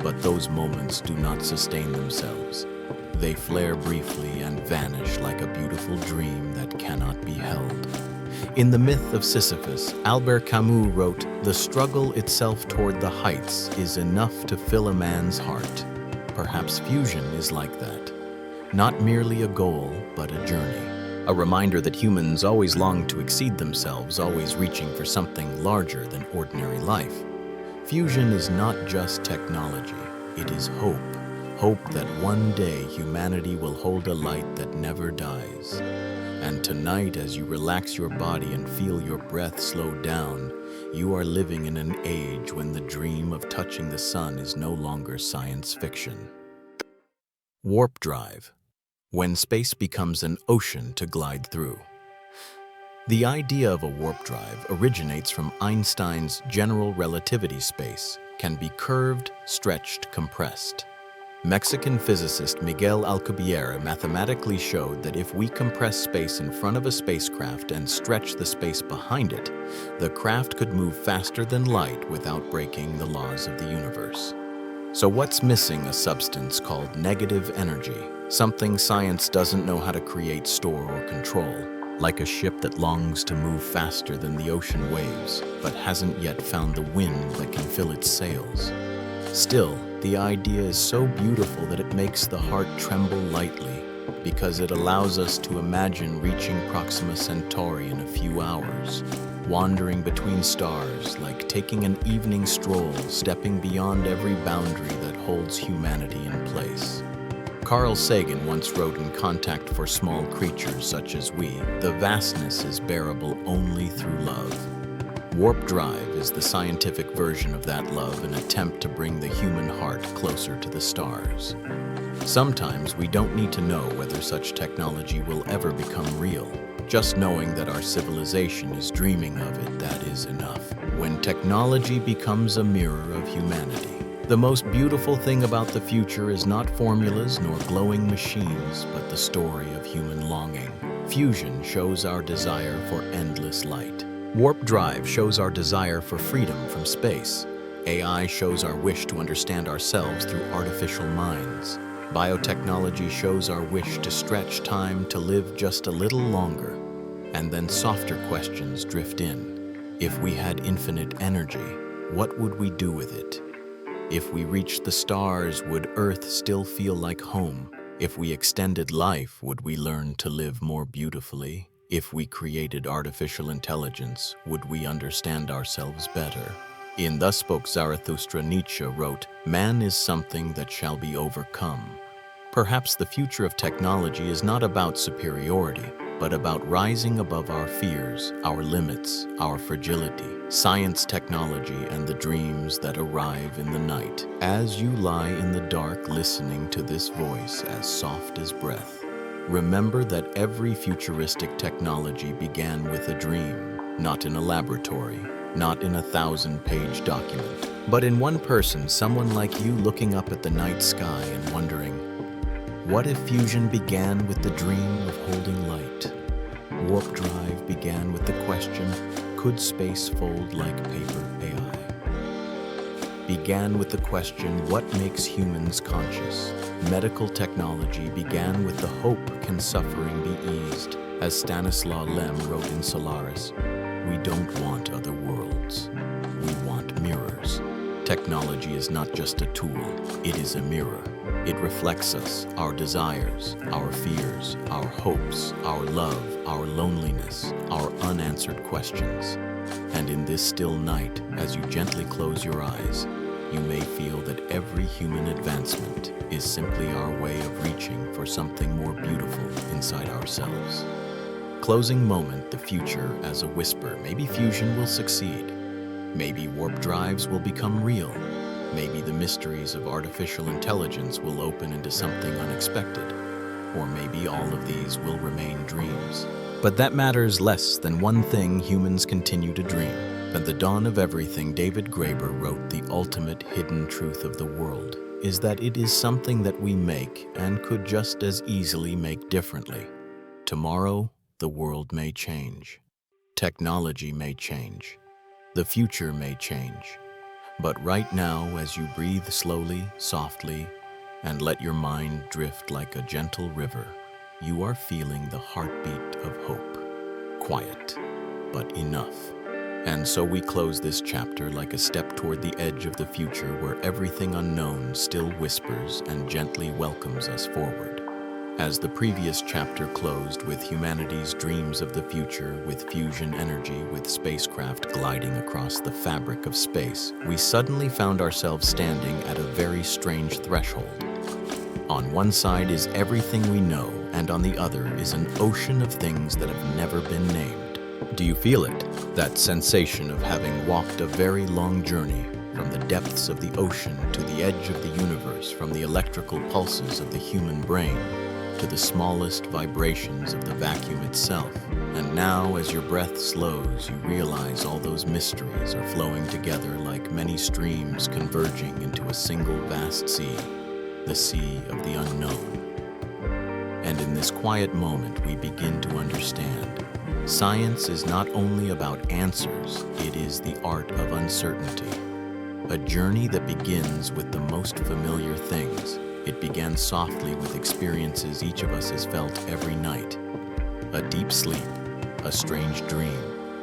But those moments do not sustain themselves. They flare briefly and vanish like a beautiful dream that cannot be held. In the myth of Sisyphus, Albert Camus wrote, "The struggle itself toward the heights is enough to fill a man's heart." Perhaps fusion is like that. Not merely a goal, but a journey. A reminder that humans always long to exceed themselves, always reaching for something larger than ordinary life. Fusion is not just technology, it is hope. Hope that one day humanity will hold a light that never dies. And tonight, as you relax your body and feel your breath slow down, you are living in an age when the dream of touching the sun is no longer science fiction. Warp drive. When space becomes an ocean to glide through. The idea of a warp drive originates from Einstein's general relativity. Space can be curved, stretched, compressed. Mexican physicist Miguel Alcubierre mathematically showed that if we compress space in front of a spacecraft and stretch the space behind it, the craft could move faster than light without breaking the laws of the universe. So what's missing? A substance called negative energy, something science doesn't know how to create, store, or control, like a ship that longs to move faster than the ocean waves, but hasn't yet found the wind that can fill its sails. Still, the idea is so beautiful that it makes the heart tremble lightly, because it allows us to imagine reaching Proxima Centauri in a few hours, wandering between stars like taking an evening stroll, stepping beyond every boundary that holds humanity in place. Carl Sagan once wrote in Contact for Small Creatures Such as We, "The vastness is bearable only through love." Warp drive is the scientific version of that love, an attempt to bring the human heart closer to the stars. Sometimes we don't need to know whether such technology will ever become real. Just knowing that our civilization is dreaming of it, that is enough. When technology becomes a mirror of humanity, the most beautiful thing about the future is not formulas nor glowing machines, but the story of human longing. Fusion shows our desire for endless light. Warp drive shows our desire for freedom from space. AI shows our wish to understand ourselves through artificial minds. Biotechnology shows our wish to stretch time to live just a little longer. And then softer questions drift in. If we had infinite energy, what would we do with it? If we reached the stars, would Earth still feel like home? If we extended life, would we learn to live more beautifully? If we created artificial intelligence, would we understand ourselves better? In Thus Spoke Zarathustra, Nietzsche wrote, "Man is something that shall be overcome." Perhaps the future of technology is not about superiority, but about rising above our fears, our limits, our fragility, science, technology, and the dreams that arrive in the night. As you lie in the dark listening to this voice as soft as breath, remember that every futuristic technology began with a dream, not in a laboratory, not in a 1,000-page document, but in one person, someone like you looking up at the night sky and wondering, what if fusion began with the dream of holding light? Warp drive began with the question, Could space fold like paper AI? Began with the question, what makes humans conscious? Medical technology began with the hope, can suffering be eased? As Stanislaw Lem wrote in Solaris, we don't want other worlds, we want mirrors. Technology is not just a tool, it is a mirror. It reflects us, our desires, our fears, our hopes, our love, our loneliness, our unanswered questions. And in this still night, as you gently close your eyes, you may feel that every human advancement is simply our way of reaching for something more beautiful inside ourselves. Closing moment, the future as a whisper. Maybe fusion will succeed. Maybe warp drives will become real. Maybe the mysteries of artificial intelligence will open into something unexpected. Or maybe all of these will remain dreams. But that matters less than one thing humans continue to dream. At the dawn of everything, David Graeber wrote, the ultimate hidden truth of the world is that it is something that we make and could just as easily make differently. Tomorrow, the world may change. Technology may change. The future may change. But right now, as you breathe slowly, softly, and let your mind drift like a gentle river, you are feeling the heartbeat of hope. Quiet, but enough. And so we close this chapter like a step toward the edge of the future where everything unknown still whispers and gently welcomes us forward. As the previous chapter closed with humanity's dreams of the future, with fusion energy, with spacecraft gliding across the fabric of space, we suddenly found ourselves standing at a very strange threshold. On one side is everything we know, and on the other is an ocean of things that have never been named. Do you feel it? That sensation of having walked a very long journey from the depths of the ocean to the edge of the universe, from the electrical pulses of the human brain to the smallest vibrations of the vacuum itself. And now, as your breath slows, you realize all those mysteries are flowing together like many streams converging into a single vast sea, the sea of the unknown. And in this quiet moment, we begin to understand. Science is not only about answers, it is the art of uncertainty. A journey that begins with the most familiar things. It began softly with experiences each of us has felt every night. A deep sleep, a strange dream,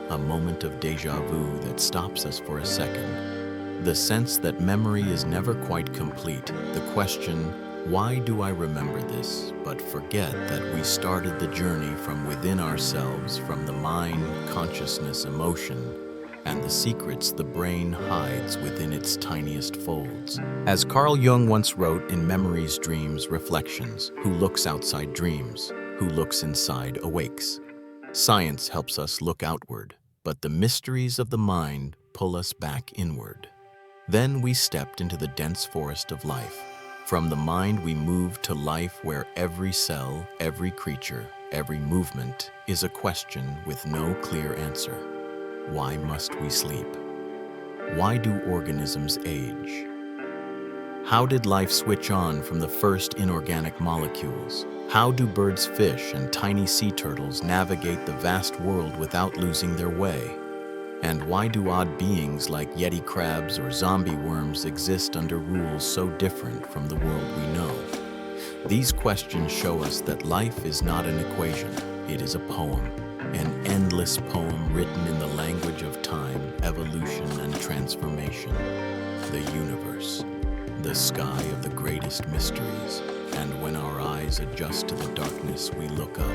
a moment of déjà vu that stops us for a second. The sense that memory is never quite complete. The question, why do I remember this? But forget that we started the journey from within ourselves, from the mind, consciousness, emotion, and the secrets the brain hides within its tiniest folds. As Carl Jung once wrote in Memories, Dreams, Reflections, who looks outside dreams, who looks inside awakes. Science helps us look outward, but the mysteries of the mind pull us back inward. Then we stepped into the dense forest of life. From the mind we moved to life where every cell, every creature, every movement is a question with no clear answer. Why must we sleep? Why do organisms age? How did life switch on from the first inorganic molecules? How do birds, fish, and tiny sea turtles navigate the vast world without losing their way? And why do odd beings like yeti crabs or zombie worms exist under rules so different from the world we know? These questions show us that life is not an equation, it is a poem. An endless poem written in the language of time, evolution, and transformation. The universe, the sky of the greatest mysteries. And when our eyes adjust to the darkness, we look up.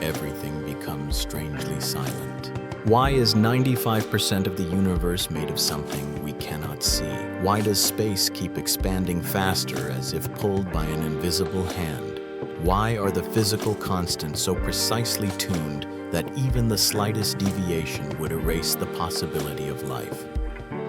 Everything becomes strangely silent. Why is 95% of the universe made of something we cannot see? Why does space keep expanding faster as if pulled by an invisible hand? Why are the physical constants so precisely tuned that even the slightest deviation would erase the possibility of life?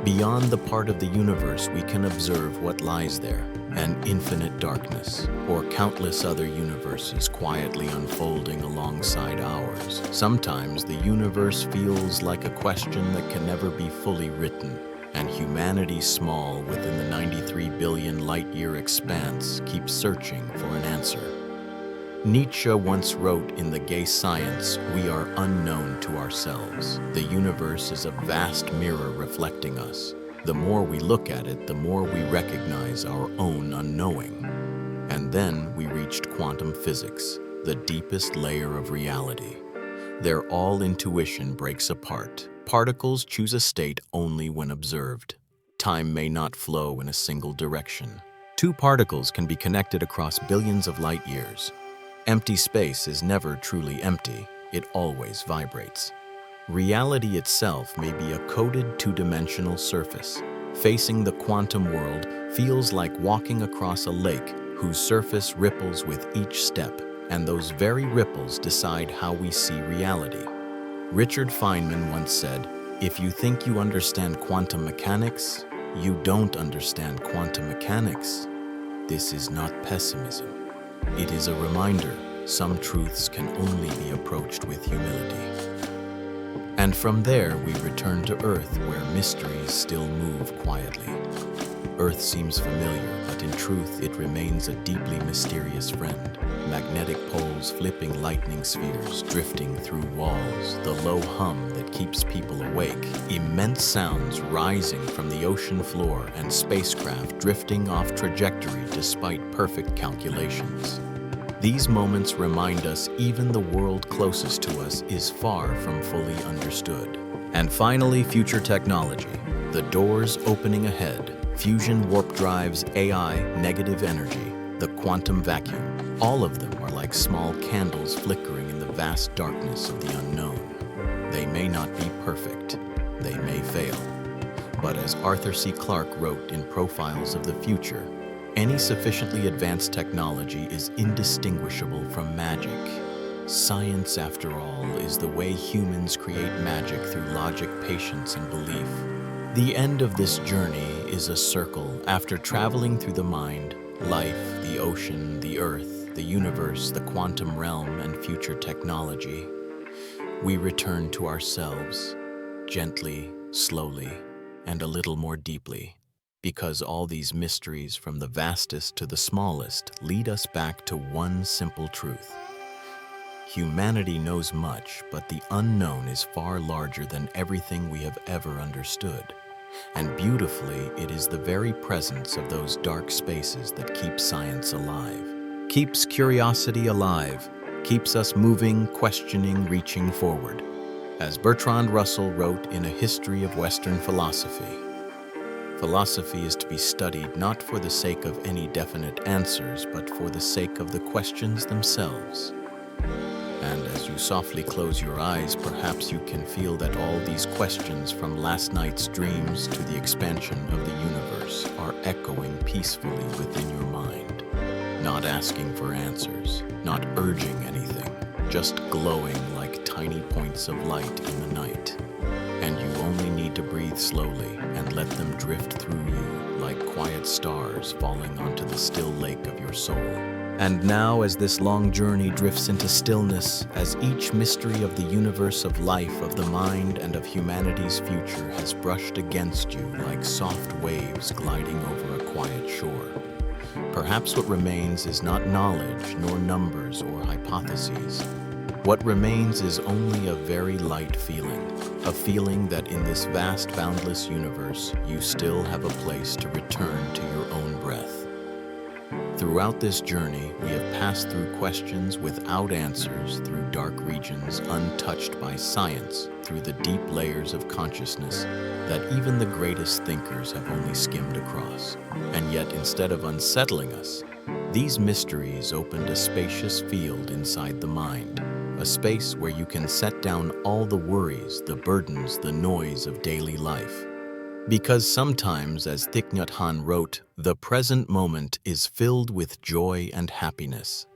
Beyond the part of the universe we can observe what lies there, an infinite darkness, or countless other universes quietly unfolding alongside ours. Sometimes the universe feels like a question that can never be fully written, and humanity small within the 93 billion light-year expanse keeps searching for an answer. Nietzsche once wrote in The Gay Science, "We are unknown to ourselves. The universe is a vast mirror reflecting us. The more we look at it, the more we recognize our own unknowing." And then we reached quantum physics, the deepest layer of reality. There all intuition breaks apart. Particles choose a state only when observed. Time may not flow in a single direction. Two particles can be connected across billions of light years. Empty space is never truly empty, it always vibrates. Reality itself may be a coded two-dimensional surface. Facing the quantum world feels like walking across a lake whose surface ripples with each step, and those very ripples decide how we see reality. Richard Feynman once said, "If you think you understand quantum mechanics, you don't understand quantum mechanics." This is not pessimism. It is a reminder some truths can only be approached with humility. And from there, we return to Earth, where mysteries still move quietly. Earth seems familiar, but in truth, it remains a deeply mysterious friend. Magnetic poles flipping lightning spheres, drifting through walls, the low hum that keeps people awake, immense sounds rising from the ocean floor, and spacecraft drifting off trajectory despite perfect calculations. These moments remind us even the world closest to us is far from fully understood. And finally, future technology. The doors opening ahead. Fusion warp drives, AI, negative energy, the quantum vacuum. All of them are like small candles flickering in the vast darkness of the unknown. They may not be perfect. They may fail. But as Arthur C. Clarke wrote in Profiles of the Future, any sufficiently advanced technology is indistinguishable from magic. Science, after all, is the way humans create magic through logic, patience, and belief. The end of this journey is a circle. After traveling through the mind, life, the ocean, the earth, the universe, the quantum realm, and future technology, we return to ourselves, gently, slowly, and a little more deeply. Because all these mysteries, from the vastest to the smallest, lead us back to one simple truth. Humanity knows much, but the unknown is far larger than everything we have ever understood. And beautifully, it is the very presence of those dark spaces that keeps science alive, keeps curiosity alive, keeps us moving, questioning, reaching forward. As Bertrand Russell wrote in A History of Western Philosophy, philosophy is to be studied not for the sake of any definite answers, but for the sake of the questions themselves. And as you softly close your eyes, perhaps you can feel that all these questions, from last night's dreams to the expansion of the universe, are echoing peacefully within your mind. Not asking for answers, not urging anything, just glowing like tiny points of light in the night. And you only need to breathe slowly and let them drift through you like quiet stars falling onto the still lake of your soul. And now, as this long journey drifts into stillness, as each mystery of the universe, of life, of the mind, and of humanity's future has brushed against you like soft waves gliding over a quiet shore, perhaps what remains is not knowledge, nor numbers or hypotheses. What remains is only a very light feeling, a feeling that in this vast, boundless universe, you still have a place to return to your own breath. Throughout this journey, we have passed through questions without answers, through dark regions untouched by science, through the deep layers of consciousness that even the greatest thinkers have only skimmed across. And yet, instead of unsettling us, these mysteries opened a spacious field inside the mind, a space where you can set down all the worries, the burdens, the noise of daily life. Because sometimes, as Thich Nhat Hanh wrote, the present moment is filled with joy and happiness.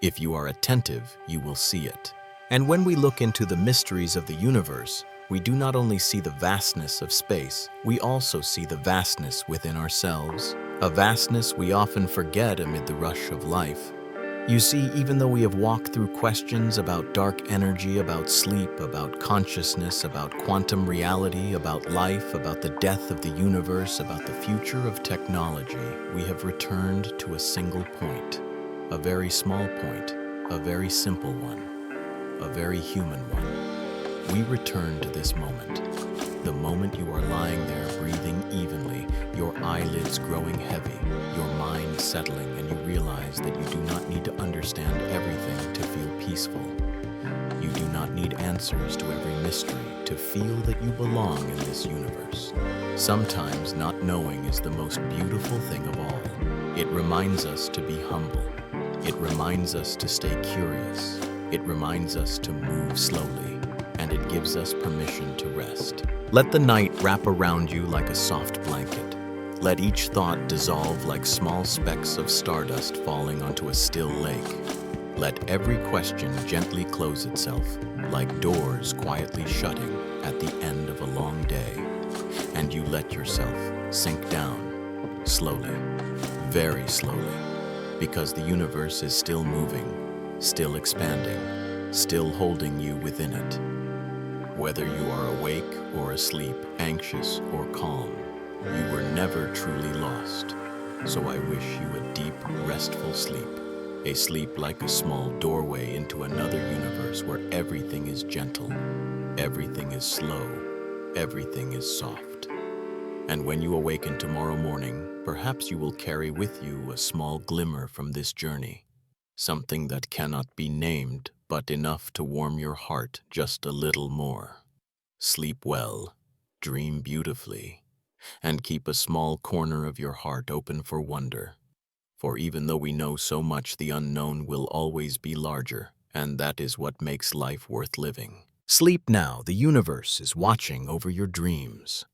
If you are attentive, you will see it. And when we look into the mysteries of the universe, we do not only see the vastness of space, we also see the vastness within ourselves, a vastness we often forget amid the rush of life. You see, even though we have walked through questions about dark energy, about sleep, about consciousness, about quantum reality, about life, about the death of the universe, about the future of technology, we have returned to a single point, a very small point, a very simple one, a very human one. We return to this moment, the moment you are lying there breathing evenly, your eyelids growing heavy, your mind settling, and you realize that you do not need to understand everything to feel peaceful. You do not need answers to every mystery to feel that you belong in this universe. Sometimes not knowing is the most beautiful thing of all. It reminds us to be humble. It reminds us to stay curious. It reminds us to move slowly, and it gives us permission to rest. Let the night wrap around you like a soft blanket. Let each thought dissolve like small specks of stardust falling onto a still lake. Let every question gently close itself, like doors quietly shutting at the end of a long day. And you let yourself sink down, slowly, very slowly, because the universe is still moving, still expanding, still holding you within it. Whether you are awake or asleep, anxious or calm, you were never truly lost. So I wish you a deep, restful sleep. A sleep like a small doorway into another universe where everything is gentle, everything is slow, everything is soft. And when you awaken tomorrow morning, perhaps you will carry with you a small glimmer from this journey, something that cannot be named, but enough to warm your heart just a little more. Sleep well, dream beautifully, and keep a small corner of your heart open for wonder. For even though we know so much, the unknown will always be larger, and that is what makes life worth living. Sleep now, the universe is watching over your dreams.